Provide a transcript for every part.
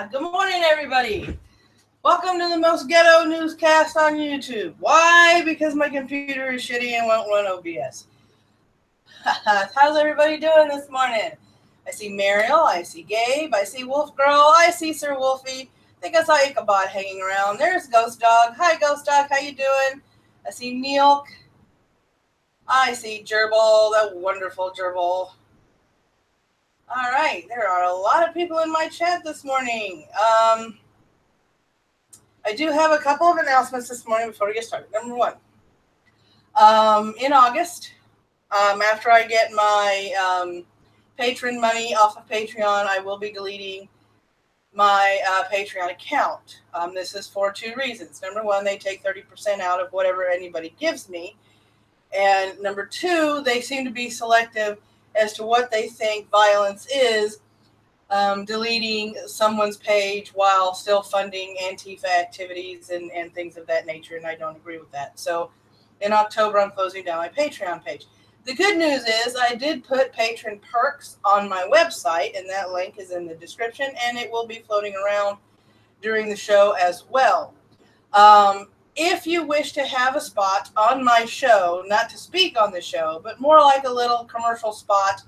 Good morning, everybody. Welcome to the most ghetto newscast on YouTube. Why? Because my computer is shitty and won't run OBS. How's everybody doing this morning? I see Mariel, I see Gabe, I see Wolf Girl, I see Sir Wolfie. I think I saw Ichabod hanging around. There's Ghost Dog. Hi, Ghost Dog. How you doing? I see Neil. I see Gerbil, that wonderful Gerbil. All right, there are a lot of people in my chat this morning. I do have a couple of announcements this morning before we get started. Number one, in August, after I get my patron money off of Patreon, I will be deleting my Patreon account. This is for two reasons. Number one, they take 30% out of whatever anybody gives me. And number two, they seem to be selective as to what they think violence is, deleting someone's page while still funding Antifa activities and things of that nature, and I don't agree with that. So in October, I'm closing down my Patreon page. The good news is I did put patron perks on my website, and that link is in the description, and it will be floating around during the show as well. If you wish to have a spot on my show, not to speak on the show, but more like a little commercial spot,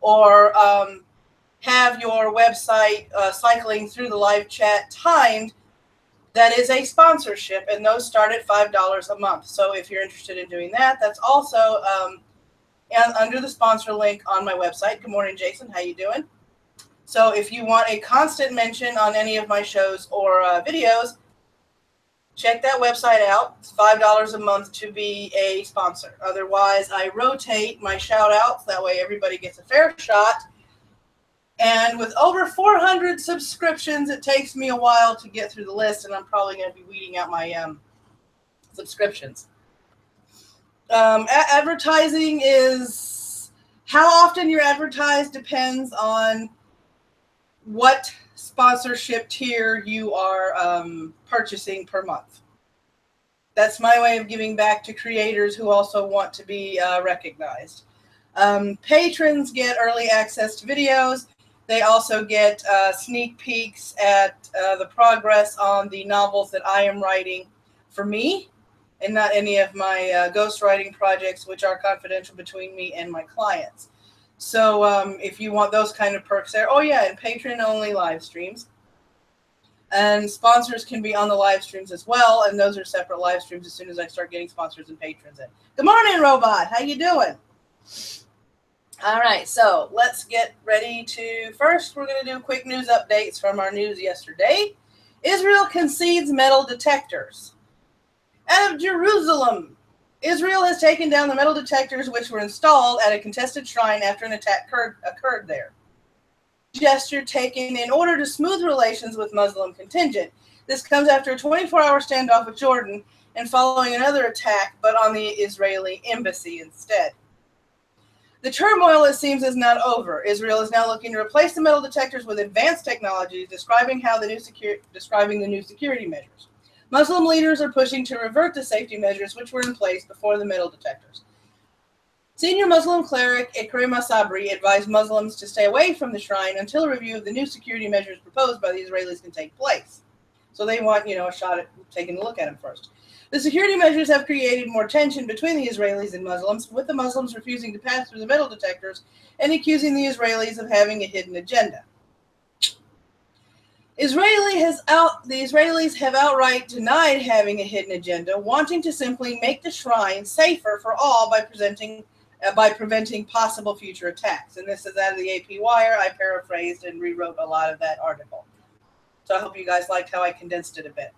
or have your website cycling through the live chat timed, that is a sponsorship, and those start at $5 a month. So if you're interested in doing that, that's also under the sponsor link on my website. Good morning, Jason. How you doing? So if you want a constant mention on any of my shows or videos, check that website out. It's $5 a month to be a sponsor. Otherwise, I rotate my shout outs. That way everybody gets a fair shot. And with over 400 subscriptions, it takes me a while to get through the list, and I'm probably going to be weeding out my subscriptions. Advertising is how often you're advertised depends on what sponsorship tier you are purchasing per month. That's my way of giving back to creators who also want to be recognized. Patrons get early access to videos. They also get sneak peeks at the progress on the novels that I am writing for me, and not any of my ghostwriting projects, which are confidential between me and my clients. So if you want those kind of perks there, oh yeah, and patron-only live streams. And sponsors can be on the live streams as well, and those are separate live streams as soon as I start getting sponsors and patrons in. Good morning, Robot. How you doing? All right, so let's get ready to, first we're going to do quick news updates from our news yesterday. Israel concedes metal detectors. Out of Jerusalem, Israel has taken down the metal detectors which were installed at a contested shrine after an attack occurred there. Gesture taken in order to smooth relations with Muslim contingent. This comes after a 24-hour standoff with Jordan and following another attack, but on the Israeli embassy instead. The turmoil, it seems, is not over. Israel is now looking to replace the metal detectors with advanced technologies, describing the new security measures. Muslim leaders are pushing to revert the safety measures which were in place before the metal detectors. Senior Muslim cleric Ikrim Sabri advised Muslims to stay away from the shrine until a review of the new security measures proposed by the Israelis can take place. So they want, a shot at taking a look at them first. The security measures have created more tension between the Israelis and Muslims, with the Muslims refusing to pass through the metal detectors and accusing the Israelis of having a hidden agenda. The Israelis have outright denied having a hidden agenda, wanting to simply make the shrine safer for all by preventing possible future attacks. And this is out of the AP Wire. I paraphrased and rewrote a lot of that article. So I hope you guys liked how I condensed it a bit.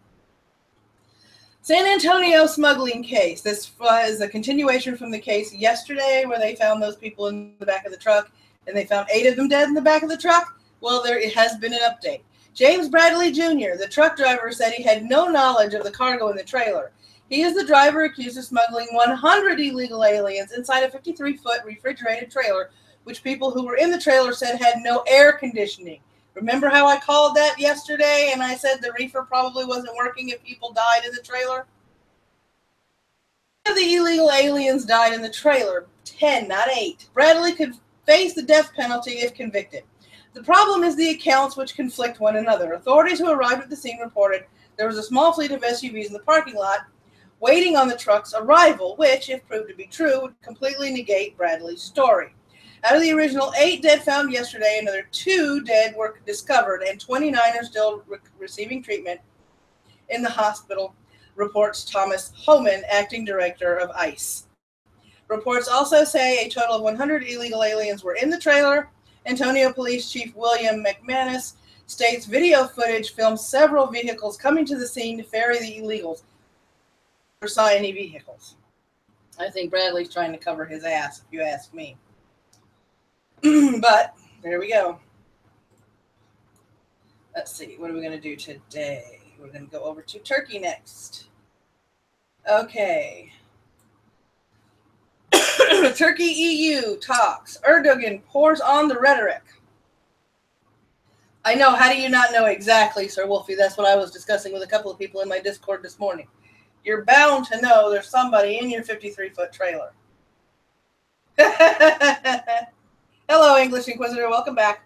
San Antonio smuggling case. This was a continuation from the case yesterday where they found those people in the back of the truck, and they found 8 of them dead in the back of the truck. Well, there has been an update. James Bradley Jr., the truck driver, said he had no knowledge of the cargo in the trailer. He is the driver accused of smuggling 100 illegal aliens inside a 53-foot refrigerated trailer, which people who were in the trailer said had no air conditioning. Remember how I called that yesterday and I said the reefer probably wasn't working if people died in the trailer? 10 of the illegal aliens died in the trailer. 10, not 8. Bradley could face the death penalty if convicted. The problem is the accounts which conflict one another. Authorities who arrived at the scene reported there was a small fleet of SUVs in the parking lot waiting on the truck's arrival, which, if proved to be true, would completely negate Bradley's story. Out of the original 8 dead found yesterday, another 2 dead were discovered, and 29 are still receiving treatment in the hospital, reports Thomas Homan, acting director of ICE. Reports also say a total of 100 illegal aliens were in the trailer. Antonio Police Chief William McManus states video footage filmed several vehicles coming to the scene to ferry the illegals. Never saw any vehicles. I think Bradley's trying to cover his ass, if you ask me. But there we go. Let's see. What are we going to do today? We're going to go over to Turkey next. Okay. Turkey EU talks. Erdogan pours on the rhetoric. I know. How do you not know exactly, Sir Wolfie? That's what I was discussing with a couple of people in my Discord this morning. You're bound to know there's somebody in your 53-foot trailer. Hello, English Inquisitor. Welcome back.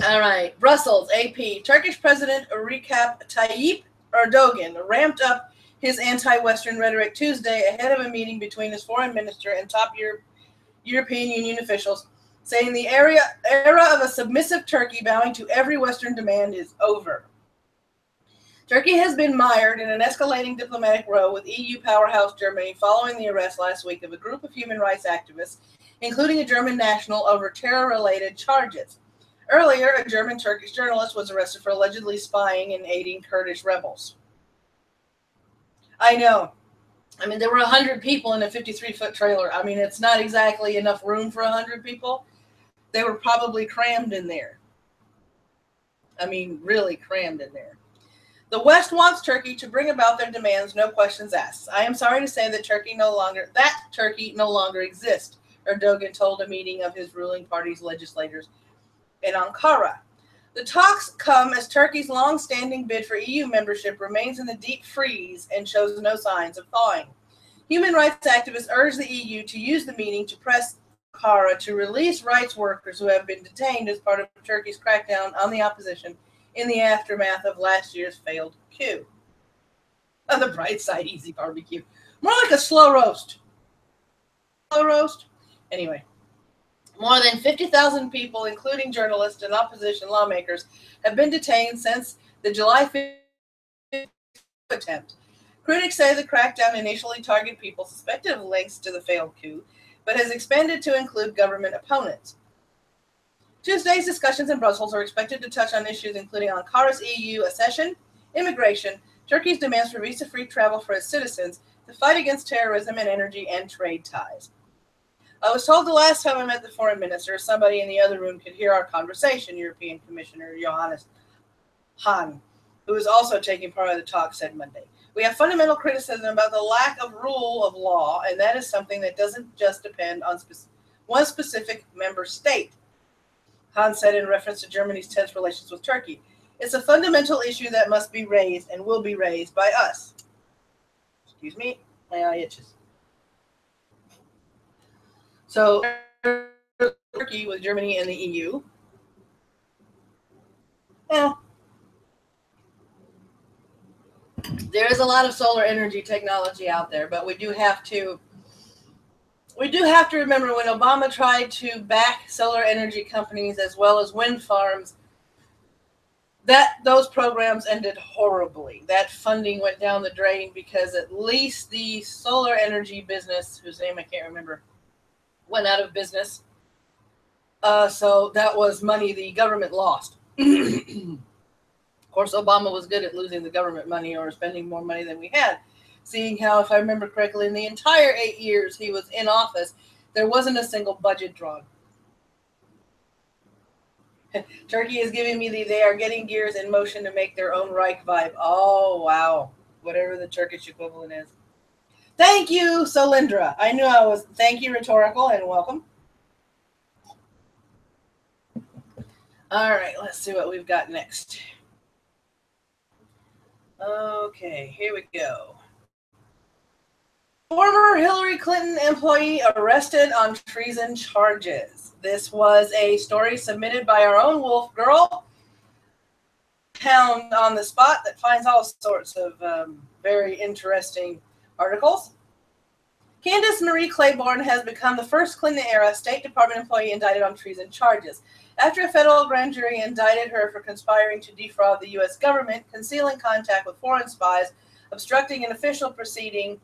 All right. Brussels, AP. Turkish President Recep Tayyip Erdogan ramped up his anti-Western rhetoric Tuesday ahead of a meeting between his foreign minister and top European Union officials, saying the era of a submissive Turkey bowing to every Western demand is over. Turkey has been mired in an escalating diplomatic row with EU powerhouse Germany following the arrest last week of a group of human rights activists, including a German national, over terror-related charges. Earlier, a German-Turkish journalist was arrested for allegedly spying and aiding Kurdish rebels. I know. I mean, there were 100 people in a 53-foot trailer. I mean, it's not exactly enough room for 100 people. They were probably crammed in there. I mean, really crammed in there. The West wants Turkey to bring about their demands, no questions asked. I am sorry to say that Turkey no longer exists, Erdogan told a meeting of his ruling party's legislators in Ankara. The talks come as Turkey's long-standing bid for EU membership remains in the deep freeze and shows no signs of thawing. Human rights activists urge the EU to use the meeting to press Ankara to release rights workers who have been detained as part of Turkey's crackdown on the opposition in the aftermath of last year's failed coup. On the bright side, easy barbecue. More like a slow roast. Slow roast? Anyway. More than 50,000 people, including journalists and opposition lawmakers, have been detained since the July 5th attempt. Critics say the crackdown initially targeted people suspected of links to the failed coup, but has expanded to include government opponents. Tuesday's discussions in Brussels are expected to touch on issues including Ankara's EU accession, immigration, Turkey's demands for visa-free travel for its citizens, the fight against terrorism, and energy and trade ties. I was told the last time I met the foreign minister, somebody in the other room could hear our conversation, European Commissioner Johannes Hahn, who is also taking part of the talk, said Monday. We have fundamental criticism about the lack of rule of law, and that is something that doesn't just depend on one specific member state, Hahn said in reference to Germany's tense relations with Turkey. It's a fundamental issue that must be raised and will be raised by us. Excuse me, my eye itches. So, Turkey with Germany and the EU. Yeah. There is a lot of solar energy technology out there, but we do have to remember when Obama tried to back solar energy companies as well as wind farms, that those programs ended horribly. That funding went down the drain because at least the solar energy business, whose name I can't remember, went out of business. So that was money the government lost. Of course, Obama was good at losing the government money or spending more money than we had, seeing how, if I remember correctly, in the entire 8 years he was in office, there wasn't a single budget drawn. Turkey is giving me they are getting gears in motion to make their own Reich vibe. Oh, wow. Whatever the Turkish equivalent is. Thank you, Solindra. I knew I was. Thank you, Rhetorical, and welcome. All right, let's see what we've got next. Okay, here we go. Former Hillary Clinton employee arrested on treason charges. This was a story submitted by our own Wolf Girl, found on the spot, that finds all sorts of very interesting articles. Candace Marie Claiborne has become the first Clinton-era State Department employee indicted on treason charges, after a federal grand jury indicted her for conspiring to defraud the U.S. government, concealing contact with foreign spies, obstructing an official proceeding,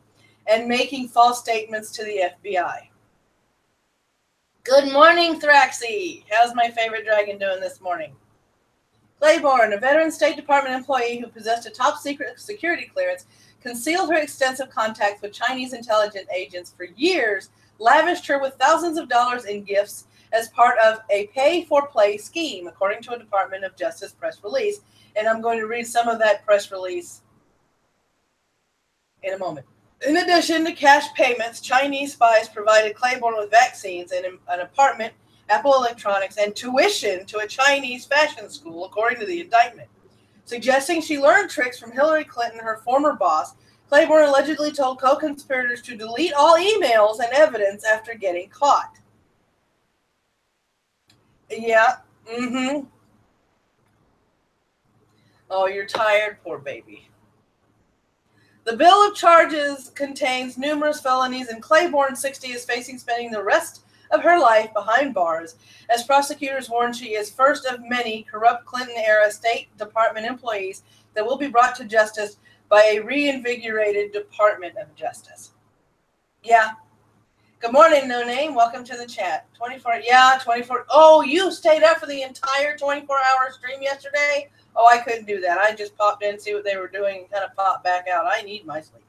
and making false statements to the FBI. Good morning, Thraxy. How's my favorite dragon doing this morning? Claiborne, a veteran State Department employee who possessed a top-secret security clearance, concealed her extensive contacts with Chinese intelligence agents for years, lavished her with thousands of dollars in gifts as part of a pay-for-play scheme, according to a Department of Justice press release. And I'm going to read some of that press release in a moment. In addition to cash payments, Chinese spies provided Claiborne with vaccines and an apartment, Apple Electronics, and tuition to a Chinese fashion school, according to the indictment. Suggesting she learned tricks from Hillary Clinton, her former boss, Claiborne allegedly told co-conspirators to delete all emails and evidence after getting caught. Yeah, Oh, you're tired? Poor baby. The bill of charges contains numerous felonies, and Claiborne, 60, is facing spending the rest of her life behind bars, as prosecutors warn she is first of many corrupt Clinton-era State Department employees that will be brought to justice by a reinvigorated Department of Justice. Yeah. Good morning, No Name. Welcome to the chat. 24. Oh, you stayed up for the entire 24-hour stream yesterday? Oh, I couldn't do that. I just popped in, see what they were doing, and kind of popped back out. I need my sleep.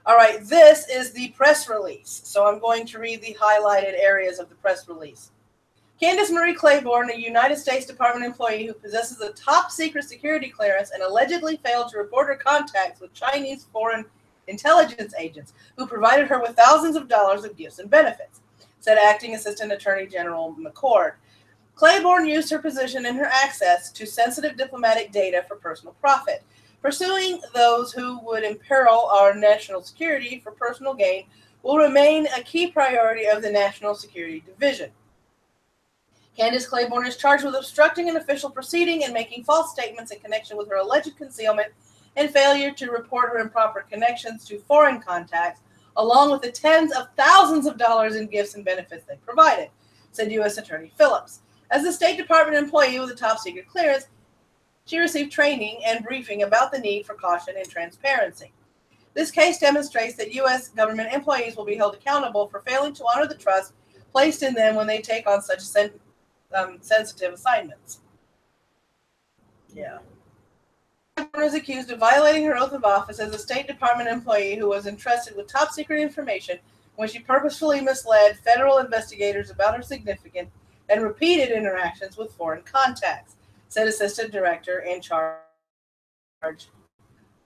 All right, this is the press release. So I'm going to read the highlighted areas of the press release. Candace Marie Claiborne, a United States Department employee who possesses a top-secret security clearance and allegedly failed to report her contacts with Chinese foreign intelligence agents who provided her with thousands of dollars of gifts and benefits, said Acting Assistant Attorney General McCord. Claiborne used her position and her access to sensitive diplomatic data for personal profit. Pursuing those who would imperil our national security for personal gain will remain a key priority of the National Security Division. Candace Claiborne is charged with obstructing an official proceeding and making false statements in connection with her alleged concealment and failure to report her improper connections to foreign contacts, along with the tens of thousands of dollars in gifts and benefits they provided, said U.S. Attorney Phillips. As a State Department employee with a top-secret clearance, she received training and briefing about the need for caution and transparency. This case demonstrates that U.S. government employees will be held accountable for failing to honor the trust placed in them when they take on such sensitive assignments. Yeah. Claiborne is accused of violating her oath of office as a State Department employee who was entrusted with top-secret information when she purposefully misled federal investigators about her significant and repeated interactions with foreign contacts, said Assistant Director in charge.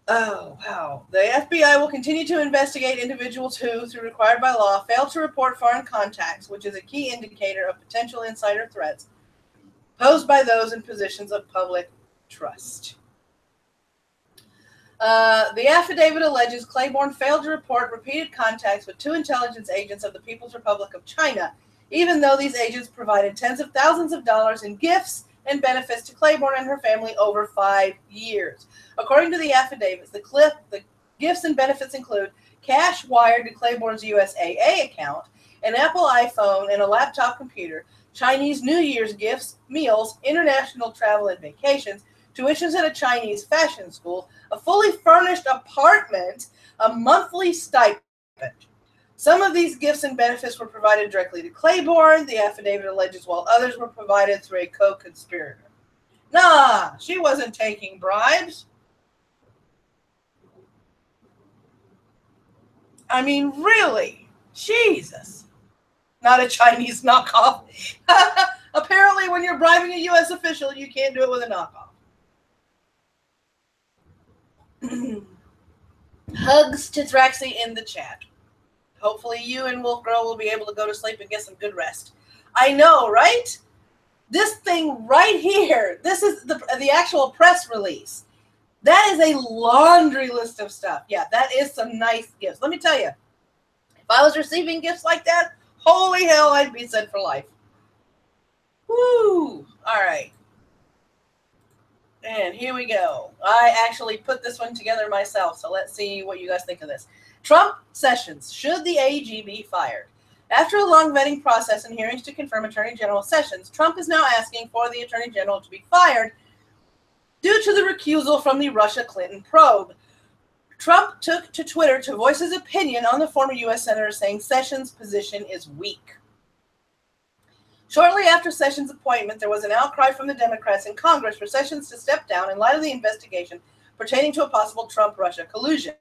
Oh, wow. The FBI will continue to investigate individuals who, through required by law, fail to report foreign contacts, which is a key indicator of potential insider threats posed by those in positions of public trust. The affidavit alleges Claiborne failed to report repeated contacts with 2 intelligence agents of the People's Republic of China, even though these agents provided tens of thousands of dollars in gifts and benefits to Claiborne and her family over 5 years. According to the affidavits, the gifts and benefits include cash wired to Claiborne's USAA account, an Apple iPhone and a laptop computer, Chinese New Year's gifts, meals, international travel and vacations, tuitions at a Chinese fashion school, a fully furnished apartment, a monthly stipend. Some of these gifts and benefits were provided directly to Claiborne, the affidavit alleges, while others were provided through a co-conspirator. Nah, she wasn't taking bribes. I mean, really? Jesus. Not a Chinese knockoff. Apparently, when you're bribing a U.S. official, you can't do it with a knockoff. Hugs to Thraxie in the chat. Hopefully you and Wolf Girl will be able to go to sleep and get some good rest. I know, right? This thing right here, this is the actual press release. That is a laundry list of stuff. Yeah, that is some nice gifts. Let me tell you, if I was receiving gifts like that, holy hell, I'd be set for life. Woo! All right. And here we go. I actually put this one together myself, so let's see what you guys think of this. Trump Sessions. Should the AG be fired? After a long vetting process and hearings to confirm Attorney General Sessions, Trump is now asking for the Attorney General to be fired due to the recusal from the Russia-Clinton probe. Trump took to Twitter to voice his opinion on the former U.S. Senator, saying Sessions' position is weak. Shortly after Sessions' appointment, there was an outcry from the Democrats in Congress for Sessions to step down in light of the investigation pertaining to a possible Trump-Russia collusion.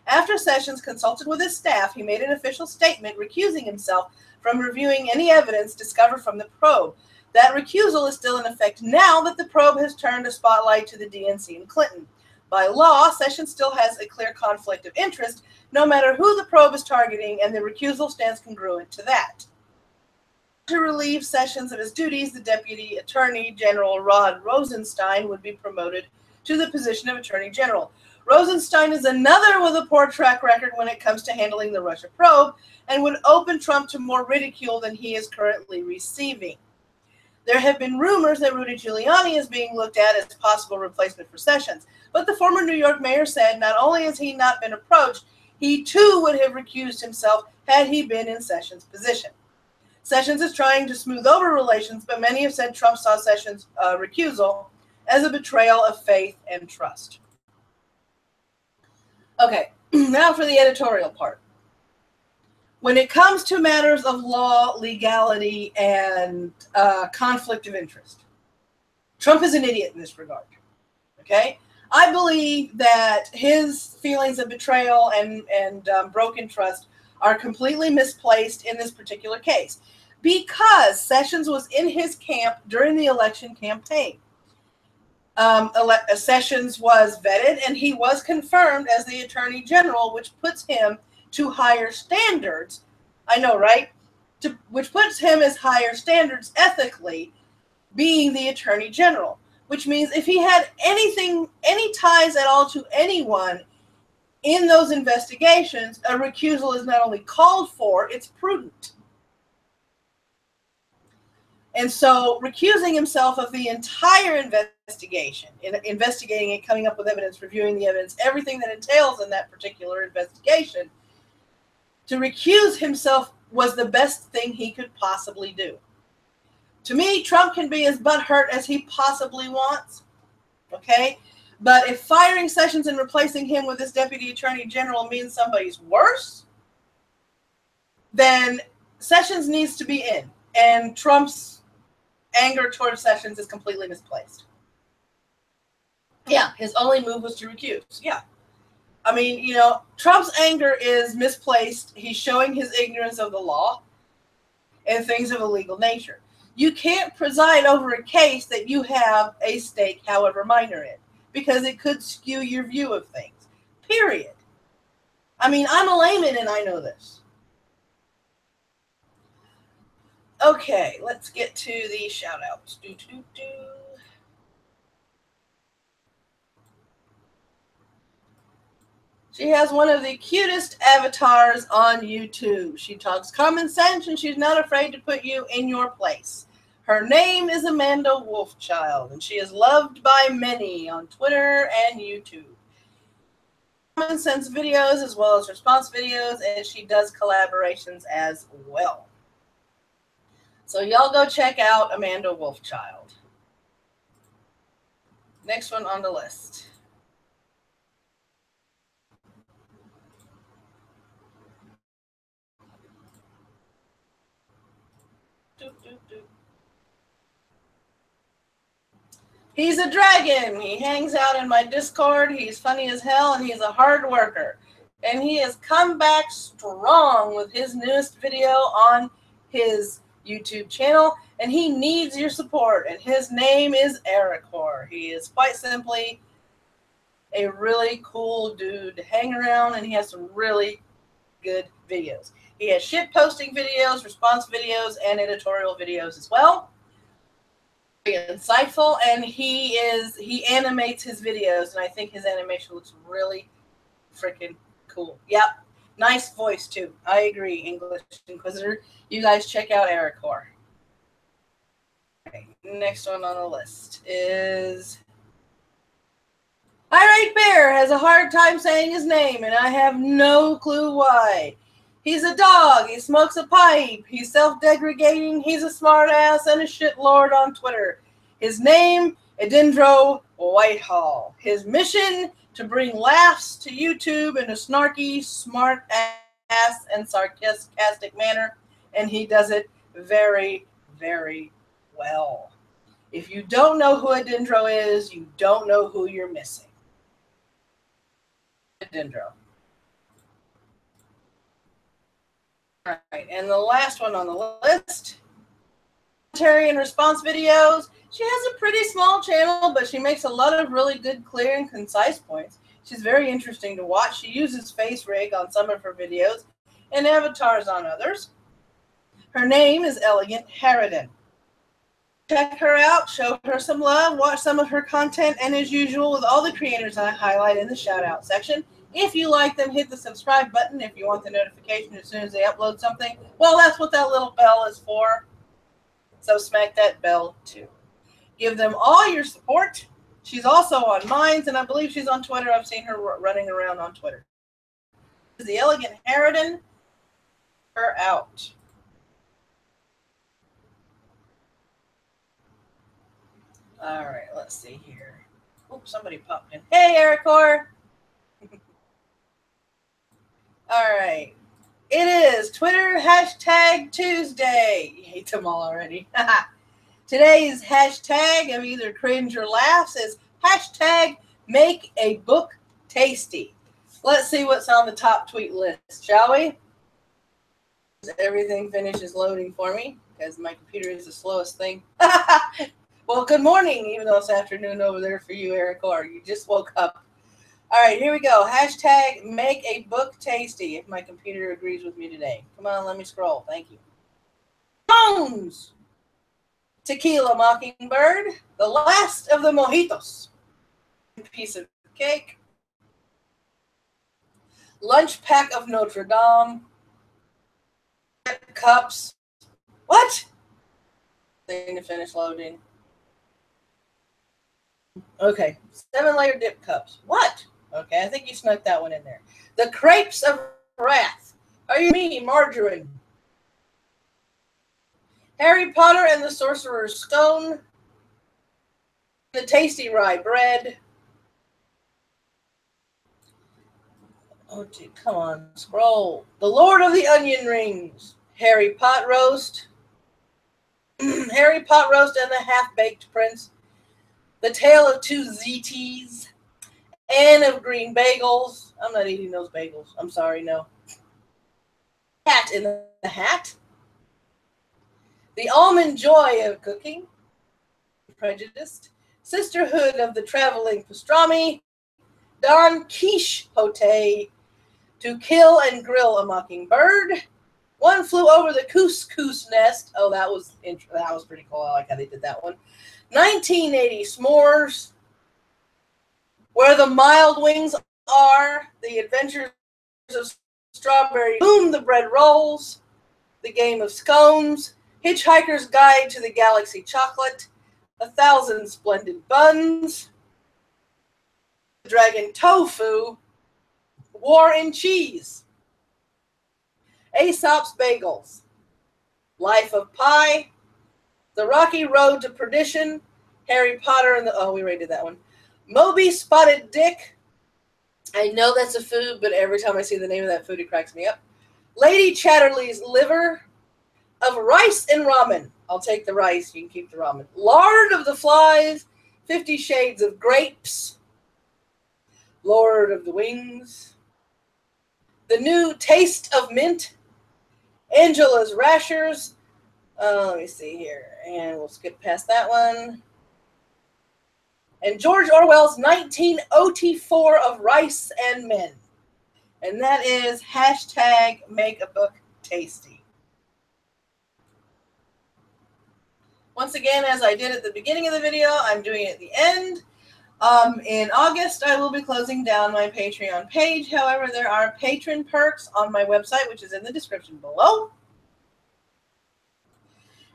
After Sessions consulted with his staff, he made an official statement recusing himself from reviewing any evidence discovered from the probe. That recusal is still in effect now that the probe has turned a spotlight to the DNC and Clinton. By law, Sessions still has a clear conflict of interest, no matter who the probe is targeting, and the recusal stands congruent to that. To relieve Sessions of his duties, the Deputy Attorney General Rod Rosenstein would be promoted to the position of Attorney General. Rosenstein is another with a poor track record when it comes to handling the Russia probe and would open Trump to more ridicule than he is currently receiving. There have been rumors that Rudy Giuliani is being looked at as possible replacement for Sessions, but the former New York mayor said not only has he not been approached, he too would have recused himself had he been in Sessions' position. Sessions is trying to smooth over relations, but many have said Trump saw Sessions' recusal as a betrayal of faith and trust. Okay, now for the editorial part. When it comes to matters of law, legality, and conflict of interest, Trump is an idiot in this regard, okay? I believe that his feelings of betrayal and broken trust are completely misplaced in this particular case because Sessions was in his camp during the election campaign. Sessions was vetted, and he was confirmed as the Attorney General, which puts him to higher standards. I know, right? Which puts him as higher standards ethically, being the Attorney General. Which means if he had any ties at all to anyone in those investigations, a recusal is not only called for, it's prudent. And so recusing himself of the entire investigation, investigating it, coming up with evidence, reviewing the evidence, everything that entails in that particular investigation, to recuse himself was the best thing he could possibly do. To me, Trump can be as butthurt as he possibly wants, okay? But if firing Sessions and replacing him with this Deputy Attorney General means somebody's worse, then Sessions needs to be in. And Trump's anger towards Sessions is completely misplaced. Yeah, his only move was to recuse. Yeah. I mean, you know, Trump's anger is misplaced. He's showing his ignorance of the law and things of a legal nature. You can't preside over a case that you have a stake, however minor in, because it could skew your view of things. Period. I mean, I'm a layman and I know this. Okay, let's get to the shout-outs. She has one of the cutest avatars on YouTube. She talks common sense and she's not afraid to put you in your place. Her name is Amanda Wolfchild, and she is loved by many on Twitter and YouTube. Common sense videos as well as response videos, and she does collaborations as well. So y'all go check out Amanda Wolfchild. Next one on the list. He's a dragon. He hangs out in my Discord. He's funny as hell, and he's a hard worker. And he has come back strong with his newest video on his YouTube channel, and he needs your support. And his name is Aracore. He is quite simply a really cool dude to hang around, and he has some really good videos. He has shit posting videos, response videos, and editorial videos as well. Insightful, and he animates his videos, and I think his animation looks really freaking cool. Yep, nice voice too. I agree, English Inquisitor. You guys check out Aracore. Okay, next one on the list is Irate Bear has a hard time saying his name, and I have no clue why. He's a dog. He smokes a pipe. He's self-degrading. He's a smartass and a shitlord on Twitter. His name, Edindro Whitehall. His mission, to bring laughs to YouTube in a snarky, smart-ass, and sarcastic manner. And he does it very, very well. If you don't know who Edindro is, you don't know who you're missing. Edindro. All right, and the last one on the list, commentary and response videos. She has a pretty small channel, but she makes a lot of really good, clear, and concise points. She's very interesting to watch. She uses face rig on some of her videos and avatars on others. Her name is Elegant Harridan. Check her out, show her some love, watch some of her content, and as usual with all the creators I highlight in the shout out section, if you like them, hit the subscribe button if you want the notification as soon as they upload something. Well, that's what that little bell is for. So smack that bell too. Give them all your support. She's also on Minds, and I believe she's on Twitter. I've seen her running around on Twitter. The Elegant Harridan, her out. All right, let's see here. Oops, somebody popped in. Hey, Aracore. All right. It is Twitter hashtag Tuesday. You hate them all already. Today's hashtag of either cringe or laughs is hashtag make a book tasty. Let's see what's on the top tweet list, shall we? Everything finishes loading for me. because my computer is the slowest thing. Well, good morning, even though it's afternoon over there for you, Aracore. You just woke up. All right, here we go. Hashtag make a book tasty if my computer agrees with me today. Come on, let me scroll. Thank you. Bones! Tequila Mockingbird, the last of the mojitos. Piece of cake. Lunch pack of Notre Dame. Cups. What? Thing to finish loading. Okay. 7-layer dip cups. What? Okay, I think you snuck that one in there. The crepes of wrath. Are you me, margarine? Harry Potter and the Sorcerer's Stone. The tasty rye bread. Oh, dude, come on. Scroll. The Lord of the Onion Rings. Harry Pot Roast. Harry Pot Roast and the Half-Baked Prince. The Tale of Two ZTs. Anne of Green Bagels. I'm not eating those bagels. I'm sorry, no. Cat in the Hat. The Almond Joy of Cooking. Prejudiced. Sisterhood of the Traveling Pastrami. Don Quixote. To Kill and Grill a Mockingbird. One Flew Over the Couscous Nest. Oh, that was pretty cool. I like how they did that one. 1980 S'mores. Where the Mild Wings Are. The Adventures of Strawberry. Boom the Bread Rolls. The Game of Scones. Hitchhiker's Guide to the Galaxy Chocolate. 1,000 Splendid Buns. Dragon Tofu. War and Cheese. Aesop's Bagels. Life of Pi. The Rocky Road to Perdition. Harry Potter and the... Oh, we already did that one. Moby Spotted Dick. I know that's a food, but every time I see the name of that food, it cracks me up. Lady Chatterley's Liver. Of Rice and Ramen. I'll take the rice. You can keep the ramen. Lord of the Flies. 50 Shades of Grapes. Lord of the Wings. The New Taste of Mint. Angela's Rashers. Let me see here. And we'll skip past that one. And George Orwell's 1984 of Rice and Men. And that is hashtag make a book tasty. Once again, as I did at the beginning of the video, I'm doing it at the end. In August, I will be closing down my Patreon page. However, there are patron perks on my website, which is in the description below,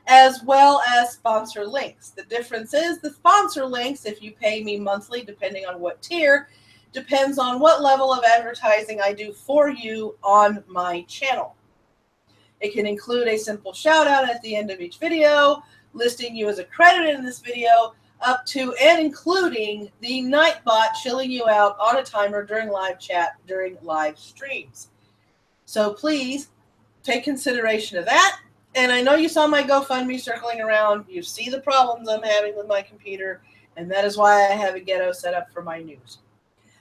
as well as sponsor links. The difference is the sponsor links, if you pay me monthly, depending on what tier, depends on what level of advertising I do for you on my channel. It can include a simple shout out at the end of each video, listing you as a credit in this video, up to and including the Nightbot chilling you out on a timer during live chat, during live streams. So please take consideration of that. And I know you saw my GoFundMe circling around. You see the problems I'm having with my computer, and that is why I have a ghetto set up for my news.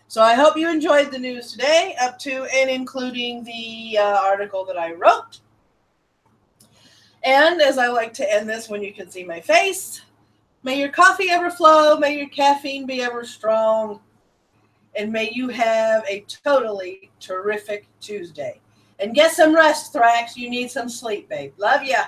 So I hope you enjoyed the news today, up to and including the article that I wrote. And as I like to end this when you can see my face, may your coffee ever flow, may your caffeine be ever strong, and may you have a totally terrific Tuesday. And get some rest, Thrax. You need some sleep, babe. Love ya.